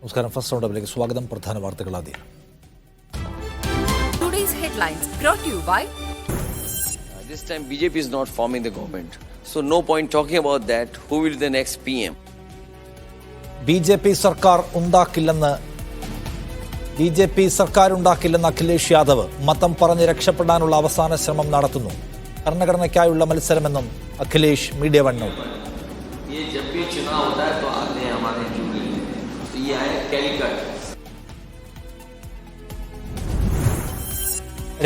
നമസ്കാരം. ഫസ്റ്റ് റൗണ്ടപ്പിലേക്ക് സ്വാഗതം. പ്രധാന വാർത്തകൾ ആദ്യം. Today's headlines brought to you by This time BJP is not forming the government. So no point talking about that. Who will be the next PM? BJP സർക്കാർ ഉണ്ടാക്കില്ലെന്ന് അഖിലേഷ് യാദവ്. മതം പറഞ്ഞ് രക്ഷപ്പെടാനുള്ള അവസാന ശ്രമം നടത്തുന്നു. ഭരണഘടനയ്ക്കായുള്ള മത്സരമെന്നും അഖിലേഷ് മീഡിയ വണ്ണോട്.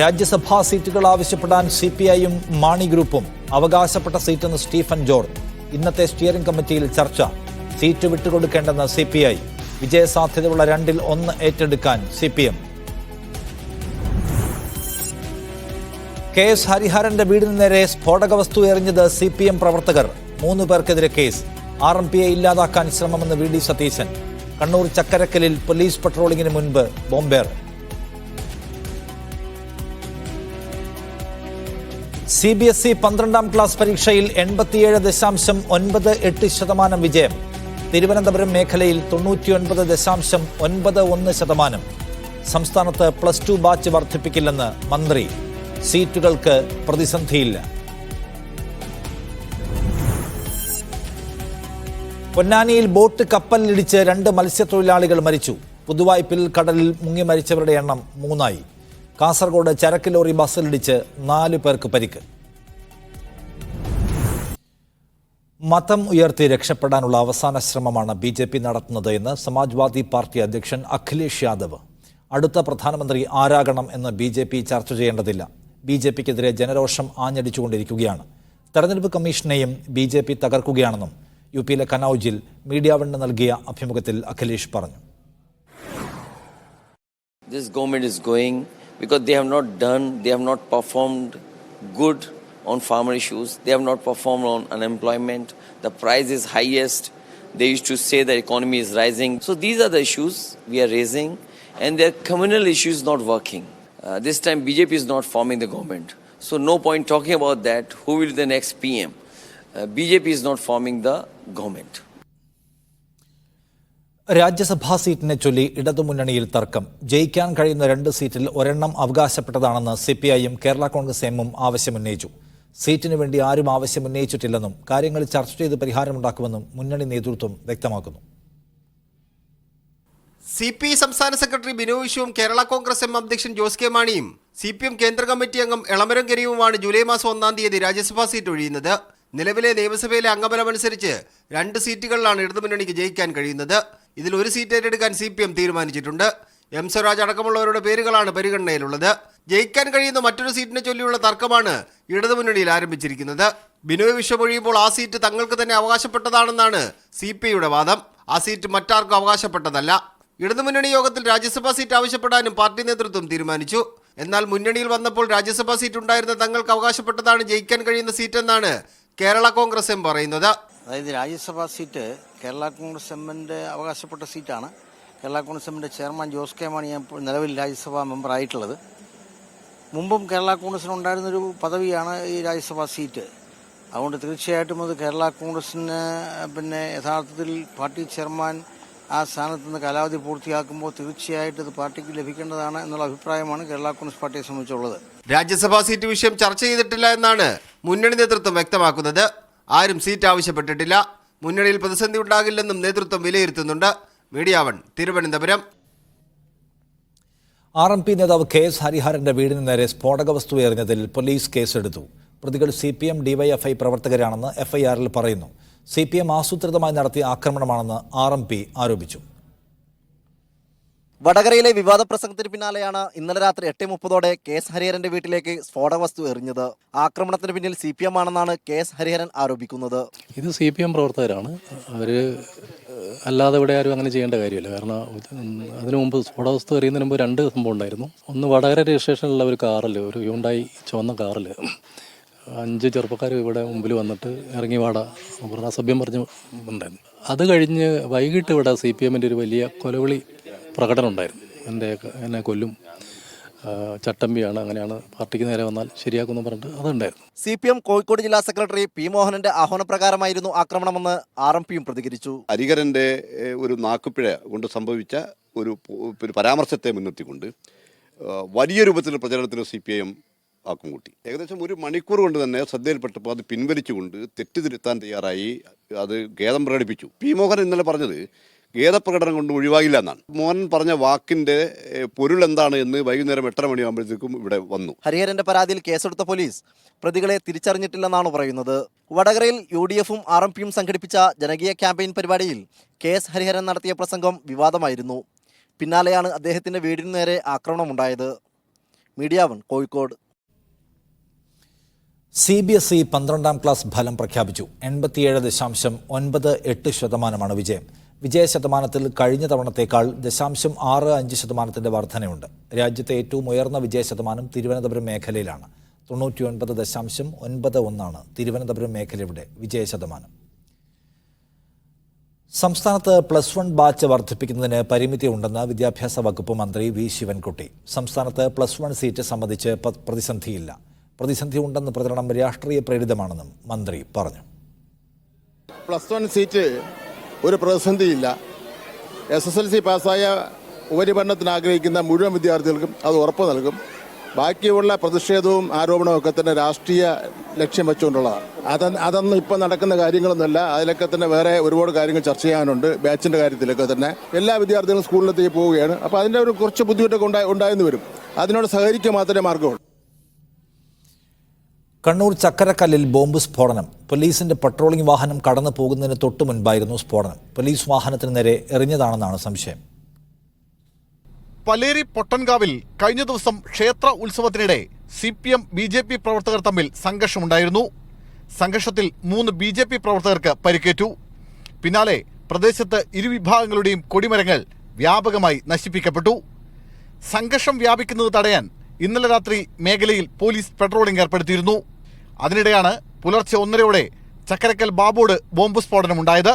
രാജ്യസഭാ സീറ്റുകൾ ആവശ്യപ്പെടാൻ CPIയും മാണി ഗ്രൂപ്പും. അവകാശപ്പെട്ട സീറ്റെന്ന് സ്റ്റീഫൻ ജോർജ്. ഇന്നത്തെ സ്റ്റിയറിംഗ് കമ്മിറ്റിയിൽ ചർച്ച. Seat വിട്ടുകൊടുക്കേണ്ടെന്ന് CPI. വിജയസാധ്യതയുള്ള 2-ൽ 1 ഏറ്റെടുക്കാൻ CPM. KS ഹരിഹരന്റെ വീടിന് നേരെ സ്ഫോടക വസ്തു എറിഞ്ഞത് CPM പ്രവർത്തകർ. 3 പേർക്കെതിരെ കേസ്. RMPയെ ഇല്ലാതാക്കാൻ ശ്രമമെന്ന് VD സതീശൻ. കണ്ണൂർ ചക്കരക്കലിൽ പോലീസ് പട്രോളിംഗിന് മുൻപ് ബോംബേർ. CBSE 12ാം ക്ലാസ് പരീക്ഷയിൽ 87.98% വിജയം. തിരുവനന്തപുരം മേഖലയിൽ 99.91%. സംസ്ഥാനത്ത് +2 ബാച്ച് വർദ്ധിപ്പിക്കില്ലെന്ന് മന്ത്രി. സീറ്റുകൾക്ക് പ്രതിസന്ധിയില്ല. പൊന്നാനിയിൽ ബോട്ട് കപ്പലിലിടിച്ച് 2 മത്സ്യത്തൊഴിലാളികൾ മരിച്ചു. പുതുവായ്പിൽ കടലിൽ മുങ്ങി മരിച്ചവരുടെ എണ്ണം 3ആയി. കാസർഗോഡ് ചരക്ക് ലോറി ബസ്സിലിടിച്ച് 4 പേർക്ക് പരിക്ക്. മതം ഉയർത്തി രക്ഷപ്പെടാനുള്ള അവസാന ശ്രമമാണ് BJP നടത്തുന്നത് എന്ന് സമാജ്വാദി പാർട്ടി അധ്യക്ഷൻ അഖിലേഷ് യാദവ്. അടുത്ത പ്രധാനമന്ത്രി ആരാകണം എന്ന് BJP ചർച്ച ചെയ്യേണ്ടതില്ല. BJPക്കെതിരെ ജനരോഷം ആഞ്ഞടിച്ചുകൊണ്ടിരിക്കുകയാണ്. തെരഞ്ഞെടുപ്പ് കമ്മീഷനെയും BJP തകർക്കുകയാണെന്നും UPയിലെ കനൌജിൽ മീഡിയ വണ്ണിന് നൽകിയ അഭിമുഖത്തിൽ അഖിലേഷ് പറഞ്ഞു. This government is going because they have not performed good on farmer issues. They have not performed on unemployment. The price is highest. They used to say the economy is rising. So these are the issues we are raising, and their communal issues not working. This time BJP is not forming the government. So no point talking about that. Who will be the next PM? BJP is not forming the government. രാജ്യസഭാ സീറ്റിനെ ചൊല്ലി ഇടതുമുന്നണിയിൽ തർക്കം. ജയിക്കാൻ കഴിയുന്ന 2 സീറ്റിൽ ഒരെണ്ണം അവകാശപ്പെട്ടതാണെന്ന് CPIയും കേരള കോൺഗ്രസ് എമ്മും ആവശ്യമുന്നയിച്ചു. സീറ്റിനു വേണ്ടി ആരും ആവശ്യമുന്നയിച്ചിട്ടില്ലെന്നും കാര്യങ്ങൾ ചർച്ച ചെയ്ത് പരിഹാരമുണ്ടാക്കുമെന്നും മുന്നണി നേതൃത്വം വ്യക്തമാക്കുന്നു. CPI സംസ്ഥാന സെക്രട്ടറി ബിനോയ് വിശ്വവും കേരള കോൺഗ്രസ് എം അധ്യക്ഷൻ ജോസ് കെ മാണിയും CPM കേന്ദ്ര കമ്മിറ്റി അംഗം എളമരം കരീമുമാണ് ജൂലൈ മാസം 1-ാം തീയതി രാജ്യസഭാ സീറ്റ് ഒഴിയുന്നത്. നിലവിലെ നിയമസഭയിലെ അംഗബലമനുസരിച്ച് 2 സീറ്റുകളിലാണ് ഇടതുമുന്നണിക്ക് ജയിക്കാൻ കഴിയുന്നത്. ഇതിൽ 1 സീറ്റ് ഏറ്റെടുക്കാൻ CPM തീരുമാനിച്ചിട്ടുണ്ട്. M സ്വരാജ് അടക്കമുള്ളവരുടെ പേരുകളാണ് പരിഗണനയിലുള്ളത്. ജയിക്കാൻ കഴിയുന്ന മറ്റൊരു സീറ്റിനെ ചൊല്ലിയുള്ള തർക്കമാണ് ഇടതുമുന്നണിയിൽ ആരംഭിച്ചിരിക്കുന്നത്. ബിനോയ് വിശ്വം ഒഴിയുമ്പോൾ ആ സീറ്റ് തങ്ങൾക്ക് തന്നെ അവകാശപ്പെട്ടതാണെന്നാണ് CPIയുടെ വാദം. ആ സീറ്റ് മറ്റാർക്കും അവകാശപ്പെട്ടതല്ല. ഇടതുമുന്നണി യോഗത്തിൽ രാജ്യസഭാ സീറ്റ് ആവശ്യപ്പെടാനും പാർട്ടി നേതൃത്വം തീരുമാനിച്ചു. എന്നാൽ മുന്നണിയിൽ വന്നപ്പോൾ രാജ്യസഭാ സീറ്റ് ഉണ്ടായിരുന്ന തങ്ങൾക്ക് അവകാശപ്പെട്ടതാണ് ജയിക്കാൻ കഴിയുന്ന സീറ്റ് എന്നാണ് കേരള കോൺഗ്രസ് എം പറയുന്നത്. അതായത് രാജ്യസഭാ സീറ്റ് കേരള കോൺഗ്രസ് എമ്മിൻ്റെ അവകാശപ്പെട്ട സീറ്റാണ്. കേരള കോൺഗ്രസ് എമ്മിൻ്റെ ചെയർമാൻ ജോസ് കെ മാണി നിലവിൽ രാജ്യസഭാ മെമ്പറായിട്ടുള്ളത്. മുമ്പും കേരള കോൺഗ്രസിനുണ്ടായിരുന്നൊരു പദവിയാണ് ഈ രാജ്യസഭാ സീറ്റ്. അതുകൊണ്ട് തീർച്ചയായിട്ടും അത് കേരള കോൺഗ്രസിന് യഥാർത്ഥത്തിൽ പാർട്ടി ചെയർമാൻ ആ സ്ഥാനത്ത് നിന്ന് കാലാവധി പൂർത്തിയാക്കുമ്പോൾ തീർച്ചയായിട്ടും ഇത് പാർട്ടിക്ക് ലഭിക്കേണ്ടതാണ് എന്നുള്ള അഭിപ്രായമാണ് കേരള കോൺഗ്രസ് പാർട്ടിയെ സംബന്ധിച്ചുള്ളത്. രാജ്യസഭാ സീറ്റ് വിഷയം ചർച്ച ചെയ്തിട്ടില്ല എന്നാണ് മുന്നണി നേതൃത്വം വ്യക്തമാക്കുന്നത്. ആരും സീറ്റ് ആവശ്യപ്പെട്ടിട്ടില്ല. മുന്നണിയിൽ പ്രതിസന്ധി ഉണ്ടാകില്ലെന്നും നേതൃത്വം വിലയിരുത്തുന്നുണ്ട്. Media One, Thiruvananthapuram. RMP നേതാവ് KS ഹരിഹരന്റെ വീടിന് നേരെ സ്ഫോടക വസ്തു എറിഞ്ഞതിൽ പോലീസ് കേസെടുത്തു. പ്രതികൾ CPM DYFI പ്രവർത്തകരാണെന്ന് FIRൽ പറയുന്നു. CPM ആസൂത്രിതമായി നടത്തിയ ആക്രമണമാണെന്ന് RMP ആരോപിച്ചു. വടകരയിലെ വിവാദ പ്രസംഗത്തിന് പിന്നാലെയാണ് ഇന്നലെ രാത്രി 8:30 KS ഹരിഹരന്റെ വീട്ടിലേക്ക് സ്ഫോടക വസ്തു എറിഞ്ഞത്. ആക്രമണത്തിന് പിന്നിൽ CPM ആണെന്നാണ് KS ഹരിഹരൻ ആരോപിക്കുന്നത്. ഇത് CPM പ്രവർത്തകരാണ്. അവർ അല്ലാതെ ഇവിടെ ആരും അങ്ങനെ ചെയ്യേണ്ട കാര്യമില്ല. കാരണം അതിനു മുമ്പ് സ്ഫോടക വസ്തു എറിയുന്നതിന് മുമ്പ് 2 സംഭവം ഉണ്ടായിരുന്നു. ഒന്ന് വടകര രജിസ്ട്രേഷനിലുള്ള ഒരു കാറിൽ, ഒരു ഹ്യുണ്ടായി ചുവന്ന കാറിൽ 5 ചെറുപ്പക്കാർ ഇവിടെ മുമ്പിൽ വന്നിട്ട് ഇറങ്ങി വാട പറഞ്ഞ അസഭ്യം പറഞ്ഞ് ഉണ്ടായിരുന്നു. അത് കഴിഞ്ഞ് വൈകിട്ട് ഇവിടെ CPMൻ്റെ ഒരു വലിയ കൊലവിളി പ്രകടനം ഉണ്ടായിരുന്നു. എന്നെ കൊല്ലും ചട്ടമ്പിയാണ്, അങ്ങനെയാണ്, പാർട്ടിക്ക് നേരെ വന്നാൽ ശരിയാക്കുമെന്ന് പറഞ്ഞിട്ട് അതുണ്ടായിരുന്നു. CPM കോഴിക്കോട് ജില്ലാ സെക്രട്ടറി പി മോഹനന്റെ ആഹ്വാനപ്രകാരമായിരുന്നു ആക്രമണമെന്ന് RMPയും പ്രതികരിച്ചു. ഹരിഹരൻ്റെ ഒരു നാക്കുപിഴ കൊണ്ട് സംഭവിച്ച ഒരു പരാമർശത്തെ മുൻനിർത്തിക്കൊണ്ട് വലിയ രൂപത്തിൽ പ്രചരണത്തിന് CPIM ആക്കം കൂട്ടി. ഏകദേശം ഒരു മണിക്കൂർ കൊണ്ട് തന്നെ ശ്രദ്ധയിൽപ്പെട്ടപ്പോൾ അത് പിൻവലിച്ചുകൊണ്ട് തെറ്റുതിരുത്താൻ തയ്യാറായി അത് ഖേദം പ്രകടിപ്പിച്ചു. പി മോഹൻ ഇന്നലെ പറഞ്ഞത് ഖേദപ്രകടനം കൊണ്ട് ഒഴിവാകില്ല എന്നാണ്. മോഹൻ പറഞ്ഞ വാക്കിൻ്റെ പൊരുൾ എന്താണ് എന്ന് വൈകുന്നേരം 8:30 മണിയാകുമ്പോഴത്തേക്കും ഇവിടെ വന്നു. ഹരിഹരന്റെ പരാതിയിൽ കേസെടുത്ത പോലീസ് പ്രതികളെ തിരിച്ചറിഞ്ഞിട്ടില്ലെന്നാണ് പറയുന്നത്. വടകരയിൽ UDFും RMPയും സംഘടിപ്പിച്ച ജനകീയ ക്യാമ്പയിൻ പരിപാടിയിൽ KS ഹരിഹരൻ നടത്തിയ പ്രസംഗം വിവാദമായിരുന്നു. പിന്നാലെയാണ് അദ്ദേഹത്തിന്റെ വീടിനു നേരെ ആക്രമണമുണ്ടായത്. മീഡിയ 1 കോഴിക്കോട്. CBSE 12ാം ക്ലാസ് ഫലം പ്രഖ്യാപിച്ചു. 87.98% വിജയം. വിജയശതമാനത്തിൽ കഴിഞ്ഞ തവണത്തേക്കാൾ 0.65% വർധനയുണ്ട്. രാജ്യത്തെ ഏറ്റവും ഉയർന്ന വിജയശതമാനം തിരുവനന്തപുരം മേഖലയിലാണ്. 99.91 തിരുവനന്തപുരം മേഖലയുടെ വിജയശതമാനം. സംസ്ഥാനത്ത് +1 ബാച്ച് വർദ്ധിപ്പിക്കുന്നതിന് പരിമിതി ഉണ്ടെന്ന് വിദ്യാഭ്യാസ വകുപ്പ് മന്ത്രി വി ശിവൻകുട്ടി. സംസ്ഥാനത്ത് +1 സീറ്റ് സംബന്ധിച്ച് പ്രതിസന്ധിയില്ല. പ്രതിസന്ധി ഉണ്ടെന്ന് പ്രചരണം രാഷ്ട്രീയ പ്രേരിതമാണെന്നും മന്ത്രി പറഞ്ഞു. +1 സീറ്റ് ഒരു പ്രതിസന്ധിയില്ല. SSLC പാസ്സായ ഉപരിപഠനത്തിന് ആഗ്രഹിക്കുന്ന മുഴുവൻ വിദ്യാർത്ഥികൾക്കും അത് ഉറപ്പ് നൽകും. ബാക്കിയുള്ള പ്രതിഷേധവും ആരോപണവും ഒക്കെ തന്നെ രാഷ്ട്രീയ ലക്ഷ്യം വെച്ചുകൊണ്ടുള്ളതാണ്. അതൊന്നും ഇപ്പം നടക്കുന്ന കാര്യങ്ങളൊന്നുമല്ല. അതിലൊക്കെ തന്നെ വേറെ ഒരുപാട് കാര്യങ്ങൾ ചർച്ച ചെയ്യാനുണ്ട്. ബാച്ചിൻ്റെ കാര്യത്തിലൊക്കെ തന്നെ എല്ലാ വിദ്യാർത്ഥികളും സ്കൂളിലെത്തി പോവുകയാണ്. അപ്പോൾ അതിൻ്റെ ഒരു കുറച്ച് ബുദ്ധിമുട്ടൊക്കെ ഉണ്ടായെന്ന് വരും. അതിനോട് സഹകരിക്കുക മാത്രമേ മാർഗമുള്ളൂ. കണ്ണൂർ ചക്കരക്കല്ലിൽ ബോംബ് സ്ഫോടനം. പോലീസിന്റെ പട്രോളിംഗ് വാഹനം കടന്നു പോകുന്നതിന് തൊട്ടു മുൻപായിരുന്നു സ്ഫോടനം. പോലീസ് വാഹനത്തിന് നേരെ എറിഞ്ഞതാണെന്നാണ് സംശയം. പലേരി പൊട്ടൻകാവിൽ കഴിഞ്ഞ ദിവസം ക്ഷേത്ര ഉത്സവത്തിനിടെ CPM BJP പ്രവർത്തകർ തമ്മിൽ സംഘർഷമുണ്ടായിരുന്നു. സംഘർഷത്തിൽ 3 BJP പ്രവർത്തകർക്ക് പരിക്കേറ്റു. പിന്നാലെ പ്രദേശത്ത് ഇരുവിഭാഗങ്ങളുടെയും കൊടിമരങ്ങൾ വ്യാപകമായി നശിപ്പിക്കപ്പെട്ടു. സംഘർഷം വ്യാപിക്കുന്നത് തടയാൻ ഇന്നലെ രാത്രി മേഖലയിൽ പോലീസ് പെട്രോളിംഗ് ഏർപ്പെടുത്തിയിരുന്നു. അതിനിടെയാണ് പുലർച്ചെ 1:30 ചക്കരക്കൽ ബാബോട് ബോംബ് സ്ഫോടനമുണ്ടായത്.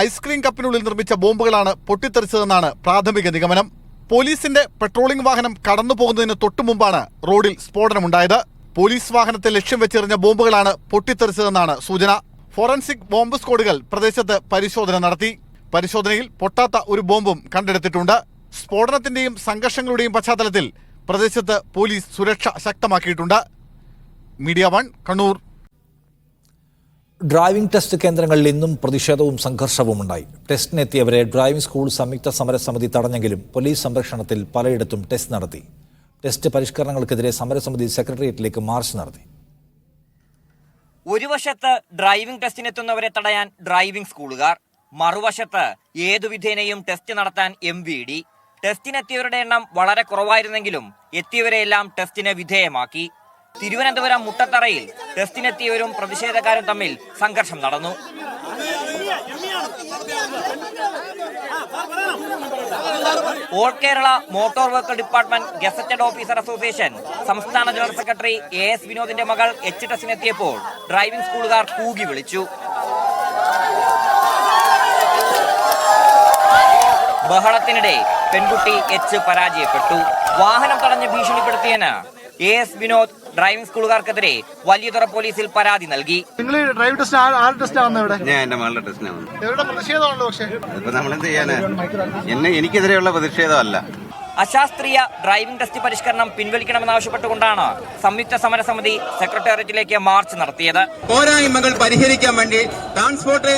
ഐസ്ക്രീം കപ്പിനുള്ളിൽ നിർമ്മിച്ച ബോംബുകളാണ് പൊട്ടിത്തെറിച്ചതെന്നാണ് പ്രാഥമിക നിഗമനം. പോലീസിന്റെ പെട്രോളിംഗ് വാഹനം കടന്നു പോകുന്നതിന് തൊട്ടു മുമ്പാണ് റോഡിൽ സ്ഫോടനമുണ്ടായത്. പോലീസ് വാഹനത്തെ ലക്ഷ്യം വെച്ചെറിഞ്ഞ ബോംബുകളാണ് പൊട്ടിത്തെറിച്ചതെന്നാണ് സൂചന. ഫോറൻസിക് ബോംബ് സ്ക്വാഡുകൾ പ്രദേശത്ത് പരിശോധന നടത്തി. പരിശോധനയിൽ പൊട്ടാത്ത ഒരു ബോംബും കണ്ടെടുത്തിട്ടുണ്ട്. സ്ഫോടനത്തിന്റെയും സംഘർഷങ്ങളുടെയും പശ്ചാത്തലത്തിൽ പ്രദേശത്ത് പോലീസ് സുരക്ഷ ശക്തമാക്കിയിട്ടുണ്ട്. മീഡിയ 1 കണ്ണൂർ. ഡ്രൈവിംഗ് ടെസ്റ്റ് കേന്ദ്രങ്ങളിൽ ഇന്നും പ്രതിഷേധവും സംഘർഷവും ഉണ്ടായി. ടെസ്റ്റിനെത്തിയവരെ ഡ്രൈവിംഗ് സ്കൂൾ സംയുക്ത സമരസമിതി തടഞ്ഞെങ്കിലും പോലീസ് സംരക്ഷണത്തിൽ പലയിടത്തും ടെസ്റ്റ് നടത്തി. ടെസ്റ്റ് പരിഷ്കരണങ്ങൾക്കെതിരെ സമരസമിതി സെക്രട്ടേറിയറ്റിലേക്ക് മാർച്ച് നടത്തി. ഒരു വശത്ത് ഡ്രൈവിംഗ് ടെസ്റ്റിനെത്തുന്നവരെ തടയാൻ ഡ്രൈവിംഗ് സ്കൂളുകാർ, മറുവശത്ത് ഏതു വിധേനയും ടെസ്റ്റ് നടത്താൻ MVD. ടെസ്റ്റിനെത്തിയവരുടെ എണ്ണം വളരെ കുറവായിരുന്നെങ്കിലും എത്തിയവരെയെല്ലാം ടെസ്റ്റിന് വിധേയമാക്കി. തിരുവനന്തപുരം മുട്ടത്തറയിൽ ടെസ്റ്റിനെത്തിയവരും പ്രതിഷേധക്കാരും തമ്മിൽ സംഘർഷം നടന്നു. All Kerala motor vehicle department gazetted officer association സംസ്ഥാന ജനറൽ സെക്രട്ടറി AS വിനോദിന്റെ മകൾ ടെസ്റ്റിനെത്തിയപ്പോൾ ഡ്രൈവിംഗ് സ്കൂളുകാർ കൂകി വിളിച്ചു. ബഹളത്തിനിടെ പെൺകുട്ടി പരാജയപ്പെട്ടു. വാഹനം തടഞ്ഞ് ഭീഷണിപ്പെടുത്തിയതിന് AS വിനോദ് ഡ്രൈവിംഗ് സ്കൂളുകാർക്കെതിരെ വലിയതുറ പോലീസിൽ പരാതി നൽകി. എനിക്കെതിരെയുള്ള പ്രതിഷേധമല്ല. അശാസ്ത്രീയ ഡ്രൈവിംഗ് ടെസ്റ്റ് പരിഷ്കരണം പിൻവലിക്കണമെന്നാവശ്യപ്പെട്ടുകൊണ്ടാണ് സംയുക്ത സമരസമിതി സെക്രട്ടേറിയറ്റിലേക്ക് മാർച്ച് നടത്തിയത്. പോരായ്മകൾ പരിഹരിക്കാൻ വേണ്ടി ട്രാൻസ്പോർട്ട്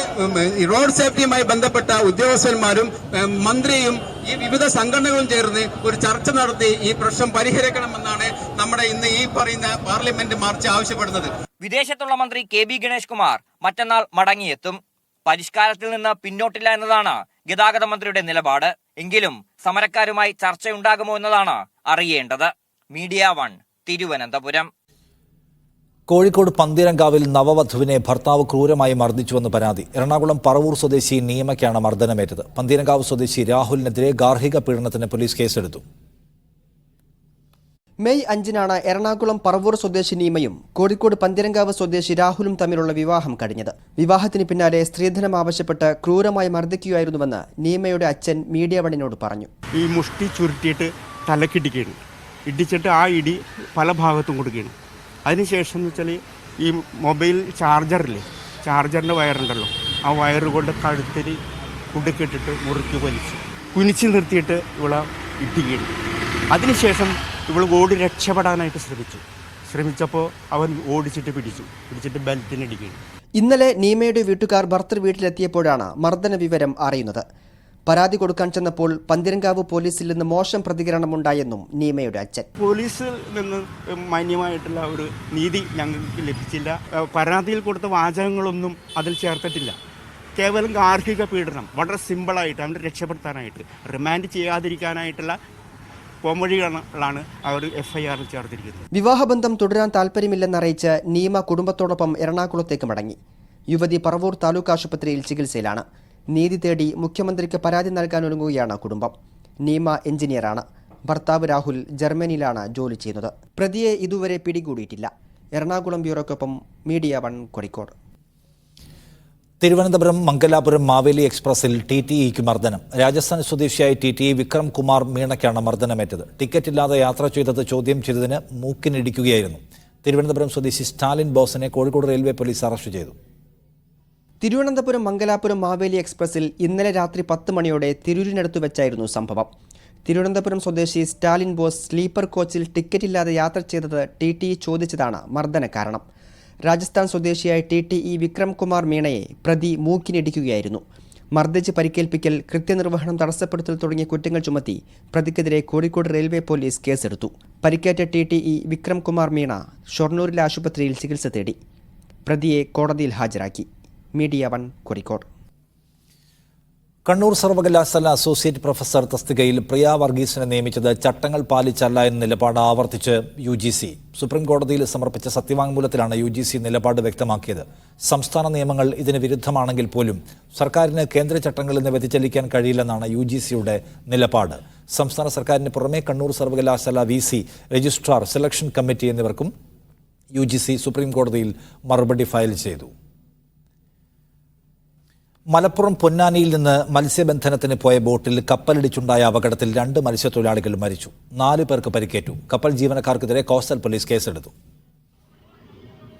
റോഡ് സേഫ്റ്റിയുമായി ബന്ധപ്പെട്ട ഉദ്യോഗസ്ഥന്മാരും മന്ത്രിയും ഈ വിവിധ സംഘടനകളും ചേർന്ന് ഒരു ചർച്ച നടത്തി ഈ പ്രശ്നം പരിഹരിക്കണമെന്നാണ് നമ്മുടെ ഇന്ന് ഈ പറയുന്ന പാർലമെന്റ് മാർച്ച് ആവശ്യപ്പെടുന്നത്. വിദേശത്തുള്ള മന്ത്രി KB ഗണേഷ് കുമാർ മറ്റന്നാൾ മടങ്ങിയെത്തും. പരിഷ്കാരത്തിൽ നിന്ന് പിന്നോട്ടില്ല എന്നതാണ് ഗതാഗത മന്ത്രിയുടെ നിലപാട്. എങ്കിലും സമരക്കാരുമായി ചർച്ചയുണ്ടാകുമോ എന്നതാണ് അറിയേണ്ടത്. മീഡിയ 1 തിരുവനന്തപുരം. കോഴിക്കോട് പന്തീരങ്കാവിൽ നവവധുവിനെ ഭർത്താവ് ക്രൂരമായി മർദ്ദിച്ചുവെന്ന് പരാതി. എറണാകുളം പറവൂർ സ്വദേശി നീമയ്ക്കാണ് മർദ്ദനമേറ്റത്. പന്തീരങ്കാവ് സ്വദേശി രാഹുലിനെതിരെ ഗാർഹിക പീഡനത്തിന് പോലീസ് കേസെടുത്തു. മെയ് 5-നാണ് എറണാകുളം പറവൂർ സ്വദേശി നീമയും കോഴിക്കോട് പന്തീരങ്കാവ് സ്വദേശി രാഹുലും തമ്മിലുള്ള വിവാഹം കഴിഞ്ഞത്. വിവാഹത്തിന് പിന്നാലെ സ്ത്രീധനം ആവശ്യപ്പെട്ട് ക്രൂരമായി മർദ്ദിക്കുകയായിരുന്നുവെന്ന് നീമയുടെ അച്ഛൻ മീഡിയ 1നോട് പറഞ്ഞു. ഈ മുഷ്ടി ചുരുട്ടിയിട്ട് തലക്കിടിക്കുകയാണ്. ഇടിച്ചിട്ട് ആ ഇടി പല ഭാഗത്തും കൊടുക്കുകയാണ്. അതിനുശേഷം എന്ന് വെച്ചാൽ ഈ മൊബൈൽ ചാർജറില്ലേ, ചാർജറിൻ്റെ വയറുണ്ടല്ലോ, ആ വയറ് കൊണ്ട് കഴുത്തിൽ കുടുക്കിട്ടിട്ട് മുറുക്കി വലിച്ചു കുനിച്ച് നിർത്തിയിട്ട് ഇവളെ ഇടിക്കുകയാണ്. അതിനുശേഷം ഇവൾ ഓടി രക്ഷപ്പെടാനായിട്ട് ശ്രമിച്ചപ്പോൾ അവൻ പിടിച്ചിട്ട് ബെൽറ്റിനിടിക്കുകയാണ്. ഇന്നലെ നീമയുടെ വീട്ടുകാർ ഭർത്തൃ വീട്ടിലെത്തിയപ്പോഴാണ് മർദ്ദന വിവരം അറിയുന്നത്. പരാതി കൊടുക്കാൻ ചെന്നപ്പോൾ പന്തിരങ്കാവ് പോലീസിൽ നിന്ന് മോശം പ്രതികരണമുണ്ടായെന്നും നീമയുടെ അച്ഛൻ. പോലീസിൽ നിന്ന് മാന്യമായിട്ടുള്ള ഒരു നീതി ഞങ്ങൾക്ക് ലഭിച്ചില്ല. പരാതിയിൽ കൊടുത്ത വാചകങ്ങളൊന്നും അതിൽ ചേർത്തിട്ടില്ല. കേവലം ഗാർഹിക പീഡനം, വളരെ സിമ്പിളായിട്ട് അവരെ രക്ഷപ്പെടുത്താനായിട്ട്, റിമാൻഡ് ചെയ്യാതിരിക്കാനായിട്ടുള്ള പോംവഴികളാണ് അവർ FIRൽ ചേർത്തിരിക്കുന്നത്. വിവാഹബന്ധം തുടരാൻ താൽപ്പര്യമില്ലെന്നറിയിച്ച് നീമ കുടുംബത്തോടൊപ്പം എറണാകുളത്തേക്ക് മടങ്ങി. യുവതി പറവൂർ താലൂക്ക് ആശുപത്രിയിൽ ചികിത്സയിലാണ്. നീതി തേടി മുഖ്യമന്ത്രിക്ക് പരാതി നൽകാനൊരുങ്ങുകയാണ് കുടുംബം. നീമ എഞ്ചിനീയറാണ്. ഭർത്താവ് രാഹുൽ ജർമ്മനിയിലാണ് ജോലി ചെയ്യുന്നത്. പ്രതിയെ ഇതുവരെ പിടികൂടിയിട്ടില്ല. എറണാകുളം ബ്യൂറോയ്ക്കൊപ്പം മീഡിയ 1 കോഴിക്കോട്. തിരുവനന്തപുരം മംഗലാപുരം മാവേലി എക്സ്പ്രസിൽ TTEക്ക് മർദ്ദനം. രാജസ്ഥാൻ സ്വദേശിയായ TTE വിക്രം കുമാർ മീണയ്ക്കാണ് മർദ്ദനമേറ്റത്. ടിക്കറ്റില്ലാതെ യാത്ര ചെയ്തത് ചോദ്യം ചെയ്തതിന് മൂക്കിനിടിക്കുകയായിരുന്നു. തിരുവനന്തപുരം സ്വദേശി സ്റ്റാലിൻ ബോസിനെ കോഴിക്കോട് റെയിൽവേ പോലീസ് അറസ്റ്റ് ചെയ്തു. തിരുവനന്തപുരം മംഗലാപുരം മാവേലി എക്സ്പ്രസിൽ ഇന്നലെ രാത്രി 10 മണിയോടെ തിരൂരിനടുത്ത് വെച്ചായിരുന്നു സംഭവം. തിരുവനന്തപുരം സ്വദേശി സ്റ്റാലിൻ ബോസ് സ്ലീപ്പർ കോച്ചിൽ ടിക്കറ്റില്ലാതെ യാത്ര ചെയ്തത് TTE ചോദിച്ചതാണ് മർദ്ദന കാരണം. രാജസ്ഥാൻ സ്വദേശിയായ TTE വിക്രം കുമാർ മീണയെ പ്രതി മൂക്കിനിടിക്കുകയായിരുന്നു. മർദ്ദിച്ച് പരിക്കേൽപ്പിക്കൽ, കൃത്യനിർവഹണം തടസ്സപ്പെടുത്തൽ തുടങ്ങിയ കുറ്റങ്ങൾ ചുമത്തി പ്രതിക്കെതിരെ കോഴിക്കോട് റെയിൽവേ പോലീസ് കേസെടുത്തു. പരിക്കേറ്റ TTE വിക്രം കുമാർ മീണ ഷൊർണൂരിലെ ആശുപത്രിയിൽ ചികിത്സ തേടി. പ്രതിയെ കോടതിയിൽ ഹാജരാക്കി. മീഡിയ 1 കോഴിക്കോട്. കണ്ണൂർ സർവകലാശാല അസോസിയേറ്റ് പ്രൊഫസർ തസ്തികയിൽ പ്രിയ വർഗീസിനെ നിയമിച്ചത് ചട്ടങ്ങൾ പാലിച്ചല്ല എന്ന നിലപാട് ആവർത്തിച്ച് UGC. സുപ്രീം കോടതിയിൽ സമർപ്പിച്ച സത്യവാങ്മൂലത്തിലാണ് UGC നിലപാട് വ്യക്തമാക്കിയത്. സംസ്ഥാന നിയമങ്ങൾ ഇതിന് വിരുദ്ധമാണെങ്കിൽ പോലും സർക്കാരിന് കേന്ദ്ര ചട്ടങ്ങളിൽ നിന്ന് വ്യതിചലിക്കാൻ കഴിയില്ലെന്നാണ് UGCയുടെ നിലപാട്. സംസ്ഥാന സർക്കാരിന് പുറമെ കണ്ണൂർ സർവകലാശാല VC, രജിസ്ട്രാർ, സെലക്ഷൻ കമ്മിറ്റി എന്നിവർക്കും UGC സുപ്രീം കോടതിയിൽ മറുപടി ഫയൽ ചെയ്തു. മലപ്പുറം പൊന്നാനിയിൽ നിന്ന് മത്സ്യബന്ധനത്തിന് പോയ ബോട്ടിൽ കപ്പലിടിച്ചുണ്ടായ അപകടത്തിൽ 2 മത്സ്യത്തൊഴിലാളികൾ മരിച്ചു. 4 പേർക്ക് പരിക്കേറ്റു. കപ്പൽ ജീവനക്കാർക്കെതിരെ കോസ്റ്റൽ പോലീസ് കേസെടുത്തു.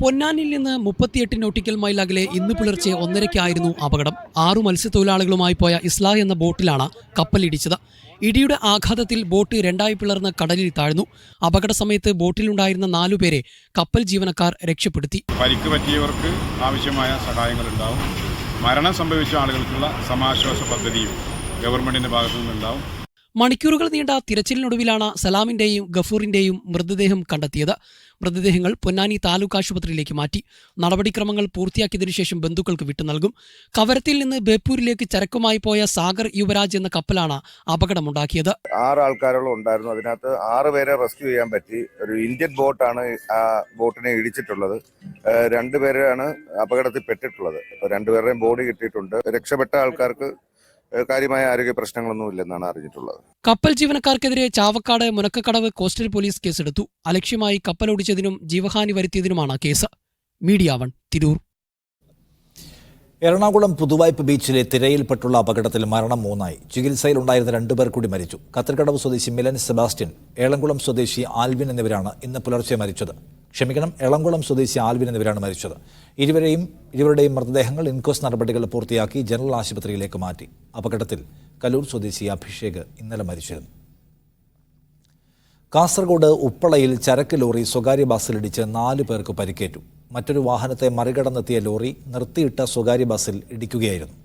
പൊന്നാനിയിൽ നിന്ന് 38 നോട്ടിക്കൽ മൈൽ അകലെ ഇന്ന് പുലർച്ചെ 1:30-ക്കായിരുന്നു അപകടം. 6 മത്സ്യത്തൊഴിലാളികളുമായി പോയ ഇസ്ലാഹ് എന്ന ബോട്ടിലാണ് കപ്പലിടിച്ചത്. ഇടിയുടെ ആഘാതത്തിൽ ബോട്ട് 2ആയി പിളർന്ന് കടലിൽ താഴ്ന്നു. അപകട സമയത്ത് ബോട്ടിലുണ്ടായിരുന്ന 4 പേരെ കപ്പൽ ജീവനക്കാർ രക്ഷപ്പെടുത്തി. പരിക്ക് പറ്റിയവർക്ക് ആവശ്യമായ സഹായങ്ങൾ ഉണ്ടാവും. മരണം സംഭവിച്ച ആളുകൾക്കുള്ള സമാശ്വാസ പദ്ധതിയും ഗവൺമെന്റിന്റെ ഭാഗത്തു നിന്നുണ്ടാവും. മണിക്കൂറുകൾ നീണ്ട തിരച്ചിലിനൊടുവിലാണ് സലാമിന്റെയും ഗഫൂറിന്റെയും മൃതദേഹം കണ്ടെത്തിയത്. മൃതദേഹങ്ങൾ പൊന്നാനി താലൂക്ക് ആശുപത്രിയിലേക്ക് മാറ്റി. നടപടിക്രമങ്ങൾ പൂർത്തിയാക്കിയതിനു ശേഷം ബന്ധുക്കൾക്ക് വിട്ടു നൽകും. കവരത്തിൽ നിന്ന് ബേപ്പൂരിലേക്ക് ചരക്കുമായി പോയ സാഗർ യുവരാജ് എന്ന കപ്പലാണ് അപകടമുണ്ടാക്കിയത്. 6 ആൾക്കാരോളം ഉണ്ടായിരുന്നു. അതിനകത്ത് 6 പേരെ റെസ്ക്യൂ ചെയ്യാൻ പറ്റി. ഒരു ഇന്ത്യൻ ബോട്ടാണ് ആ ബോട്ടിനെ ഇടിച്ചിട്ടുള്ളത്. 2 പേരാണ് അപകടത്തിൽ പെട്ടിട്ടുള്ളത്. 2 പേരുടെയും ബോഡി കിട്ടിയിട്ടുണ്ട്. രക്ഷപ്പെട്ട ആൾക്കാർക്ക് കാര്യമായ ആരോഗ്യ പ്രശ്നങ്ങളൊന്നും ഇല്ലെന്നാണ് അറിഞ്ഞിട്ടുള്ളത്. കപ്പൽ ജീവനക്കാർക്കെതിരെ ചാവക്കാട് മുനക്കക്കടവ് കോസ്റ്റൽ പോലീസ് കേസെടുത്തു. അലക്ഷ്യമായി കപ്പലോടിച്ചതിനും ജീവഹാനി വരുത്തിയതിനുമാണ് കേസ്. മീഡിയ 1 തിരൂർ. എറണാകുളം പുതുവായ്പ ബീച്ചിലെ തിരയിൽപ്പെട്ടുള്ള അപകടത്തിൽ മരണം 3ആയി. ചികിത്സയിലുണ്ടായിരുന്ന 2 പേർ കൂടി മരിച്ചു. കത്തർക്കടവ് സ്വദേശി മിലൻ സെബാസ്റ്റ്യൻ, ഏളംകുളം സ്വദേശി ആൽവിൻ എന്നിവരാണ് ഇന്ന് പുലർച്ചെ മരിച്ചത്. എളംകുളം സ്വദേശി ആൽവിൻ എന്നിവരാണ് മരിച്ചത്. ഇരുവരുടെയും മൃതദേഹങ്ങൾ ഇൻക്വസ്റ്റ് നടപടികൾ പൂർത്തിയാക്കി ജനറൽ ആശുപത്രിയിലേക്ക് മാറ്റി. അപകടത്തിൽ കലൂർ സ്വദേശി അഭിഷേക് ഇന്നലെ മരിച്ചിരുന്നു. കാസർഗോഡ് ഉപ്പളയിൽ ചരക്ക് ലോറി സ്വകാര്യ ബസ്സിലിടിച്ച് 4 പേർക്ക് പരിക്കേറ്റു. മറ്റൊരു വാഹനത്തെ മറികടന്നെത്തിയ ലോറി നിർത്തിയിട്ട സ്വകാര്യ ബസ്സിൽ ഇടിക്കുകയായിരുന്നു.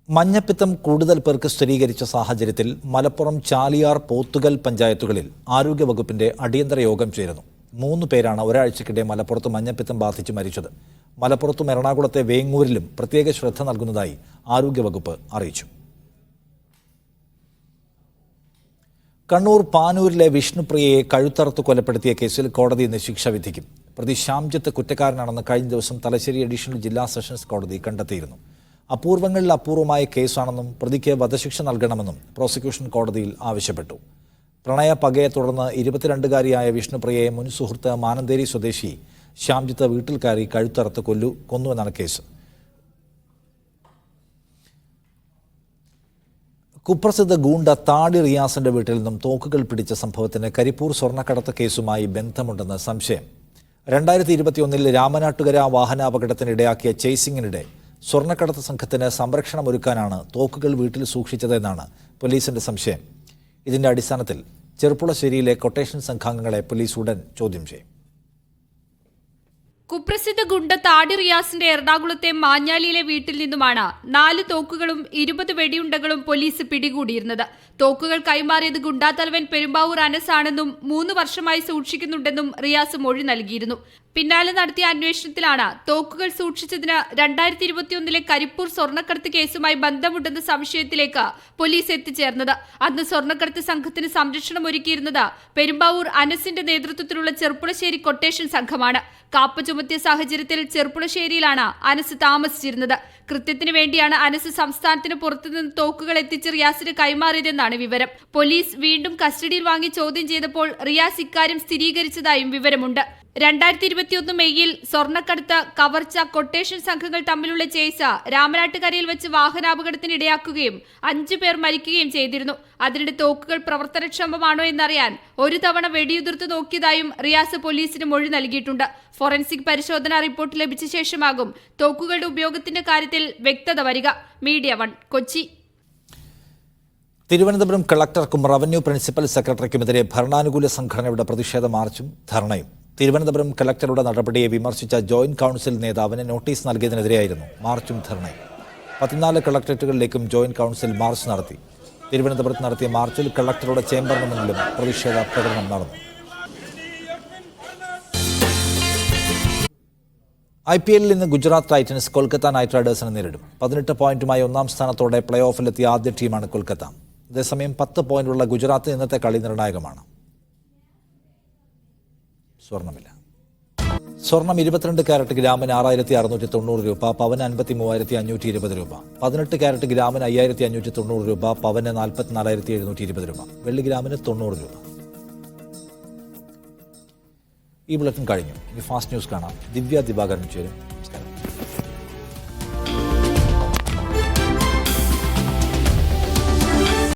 മഞ്ഞപ്പിത്തം കൂടുതൽ പേർക്ക് സ്ഥിരീകരിച്ച സാഹചര്യത്തിൽ മലപ്പുറം ചാലിയാർ പോത്തുകൽ പഞ്ചായത്തുകളിൽ ആരോഗ്യവകുപ്പിന്റെ അടിയന്തര യോഗം ചേരുന്നു. 3 പേരാണ് ഒരാഴ്ചക്കിടെ മലപ്പുറത്ത് മഞ്ഞപ്പിത്തം ബാധിച്ച് മരിച്ചത്. മലപ്പുറത്തും എറണാകുളത്തെ വേങ്ങൂരിലും പ്രത്യേക ശ്രദ്ധ നൽകുന്നതായി ആരോഗ്യവകുപ്പ് അറിയിച്ചു. കണ്ണൂർ പാനൂരിലെ വിഷ്ണുപ്രിയയെ കഴുത്തറുത്ത് കൊലപ്പെടുത്തിയ കേസിൽ കോടതി ഇന്ന് ശിക്ഷ വിധിക്കും. പ്രതി ശ്യാംജിത്ത് കുറ്റക്കാരനാണെന്ന് കഴിഞ്ഞ ദിവസം തലശ്ശേരി അഡീഷണൽ ജില്ലാ സെഷൻസ് കോടതി കണ്ടെത്തിയിരുന്നു. അപൂർവങ്ങളിൽ അപൂർവമായ കേസാണെന്നും പ്രതിക്ക് വധശിക്ഷ നൽകണമെന്നും പ്രോസിക്യൂഷൻ കോടതിയിൽ ആവശ്യപ്പെട്ടു. പ്രണയ പകയെ തുടർന്ന് 22-കാരിയായ വിഷ്ണുപ്രിയയെ മുൻ സുഹൃത്ത് മാനന്തേരി സ്വദേശി ശ്യാംജിത്ത് വീട്ടിൽ കയറി കഴുത്തറുത്ത് കൊന്നുവെന്നാണ് കേസ്. കുപ്രസിദ്ധ ഗൂണ്ട താടി റിയാസിന്റെ വീട്ടിൽ നിന്നും തോക്കുകൾ പിടിച്ച സംഭവത്തിന് കരിപ്പൂർ സ്വർണ്ണക്കടത്ത് കേസുമായി ബന്ധമുണ്ടെന്ന് സംശയം. 2021 രാമനാട്ടുകര വാഹനാപകടത്തിനിടയാക്കിയ ചേസിംഗിനിടെ സ്വർണ്ണക്കടത്ത് സംഘത്തിന് സംരക്ഷണമൊരുക്കാനാണ് തോക്കുകൾ വീട്ടിൽ സൂക്ഷിച്ചതെന്നാണ് പോലീസിന്റെ സംശയം. ഇതിന്റെ അടിസ്ഥാനത്തിൽ ചെറുപ്പുളശ്ശേരിയിലെ കൊട്ടേഷൻ സംഘാംഗങ്ങളെ പോലീസ് ഉടൻ ചോദ്യം ചെയ്യും. കുപ്രസിദ്ധ ഗുണ്ട താടി റിയാസിന്റെ എറണാകുളത്തെ മാഞ്ഞാലിയിലെ വീട്ടിൽ നിന്നുമാണ് 4 തോക്കുകളും 20 വെടിയുണ്ടകളും പോലീസ് പിടികൂടിയിരുന്നത്. തോക്കുകൾ കൈമാറിയത് ഗുണ്ടാത്തലവൻ പെരുമ്പാവൂർ അനസ് ആണെന്നും 3 വർഷമായി സൂക്ഷിക്കുന്നുണ്ടെന്നും റിയാസ് മൊഴി നൽകിയിരുന്നു. പിന്നാലെ നടത്തിയ അന്വേഷണത്തിലാണ് തോക്കുകൾ സൂക്ഷിച്ചതിന് 2021 കരിപ്പൂർ സ്വർണ്ണക്കടത്ത് കേസുമായി ബന്ധമുണ്ടെന്ന സംശയത്തിലേക്ക് പോലീസ് എത്തിച്ചേർന്നത്. അന്ന് സ്വർണ്ണക്കടത്ത് സംഘത്തിന് സംരക്ഷണം ഒരുക്കിയിരുന്നത് പെരുമ്പാവൂർ അനസിന്റെ നേതൃത്വത്തിലുള്ള ചെറുപ്പുളശ്ശേരി കൊട്ടേഷൻ സംഘമാണ്. കാപ്പ ചുമത്തിയ സാഹചര്യത്തിൽ ചെറുപ്പുളശ്ശേരിയിലാണ് അനസ് താമസിച്ചിരുന്നത്. കൃത്യത്തിന് വേണ്ടിയാണ് അനസ് സംസ്ഥാനത്തിന് പുറത്തുനിന്ന് തോക്കുകൾ എത്തിച്ച് റിയാസിന് കൈമാറിയതെന്നാണ് വിവരം. പോലീസ് വീണ്ടും കസ്റ്റഡിയിൽ വാങ്ങി ചോദ്യം ചെയ്തപ്പോൾ റിയാസ് ഇക്കാര്യം സ്ഥിരീകരിച്ചതായും വിവരമുണ്ട്. 2021 മെയ്യിൽ സ്വർണ്ണക്കടത്ത്, കവർച്ച, കൊട്ടേഷൻ സംഘങ്ങൾ തമ്മിലുള്ള ചേസ് രാമനാട്ടുകരയിൽ വെച്ച് വാഹനാപകടത്തിനിടയാക്കുകയും 5 പേർ മരിക്കുകയും ചെയ്തിരുന്നു. അതിനിടെ തോക്കുകൾ പ്രവർത്തനക്ഷമമാണോ എന്നറിയാൻ ഒരു തവണ വെടിയുതിർത്ത് നോക്കിയതായും റിയാസ് പോലീസിന് മൊഴി നൽകിയിട്ടുണ്ട്. ഫോറൻസിക് പരിശോധനാ റിപ്പോർട്ട് ലഭിച്ച ശേഷമാകും തോക്കുകളുടെ ഉപയോഗത്തിന്റെ കാര്യത്തിൽ വ്യക്തത വരിക. മീഡിയ 1 കൊച്ചി. തിരുവനന്തപുരം കളക്ടർക്കും റവന്യൂ പ്രിൻസിപ്പൽ സെക്രട്ടറിക്കുമെതിരെ ഭരണാനുകൂല സംഘടനയുടെ പ്രതിഷേധ മാർച്ചും ധർണയും. തിരുവനന്തപുരം കളക്ടറുടെ നടപടിയെ വിമർശിച്ച ജോയിന്റ് കൌൺസിൽ നേതാവിന് നോട്ടീസ് നൽകിയതിനെതിരെയായിരുന്നു മാർച്ചും ധർണയും. 14 കളക്ടറേറ്റുകളിലേക്കും ജോയിന്റ് കൌൺസിൽ മാർച്ച് നടത്തി. തിരുവനന്തപുരത്ത് നടത്തിയ മാർച്ചിൽ കളക്ടറുടെ ചേംബറിന് മുന്നിലും പ്രതിഷേധ പ്രകടനം നടന്നു. IPL ഇന്ന് ഗുജറാത്ത് ടൈറ്റൻസ് കൊൽക്കത്ത നൈറ്റ് റൈഡേഴ്സിനെ നേരിടും. 18 പോയിന്റുമായി 1ാം സ്ഥാനത്തോടെ പ്ലേ ഓഫിലെത്തിയ ആദ്യ ടീമാണ് കൊൽക്കത്ത. അതേസമയം 10 പോയിന്റുള്ള ഗുജറാത്ത് ഇന്നത്തെ കളി നിർണായകമാണ്. സ്വർണ്ണമില്ല. സ്വർണം 22 ക്യാരറ്റ് ഗ്രാമിന് 6690 രൂപ, പവന് 53,520 രൂപ. 18 ക്യാരറ്റ് ഗ്രാമിന് 5590 രൂപ, പവന് 44,720 രൂപ. വെള്ളി ഗ്രാമിന് 90 രൂപ. ഈ ബുള്ളറ്റിൻ കഴിഞ്ഞു. ഇനി ഫാസ്റ്റ് ന്യൂസ് കാണാം. ദിവ്യ ദിവാകരൻ ചേരും.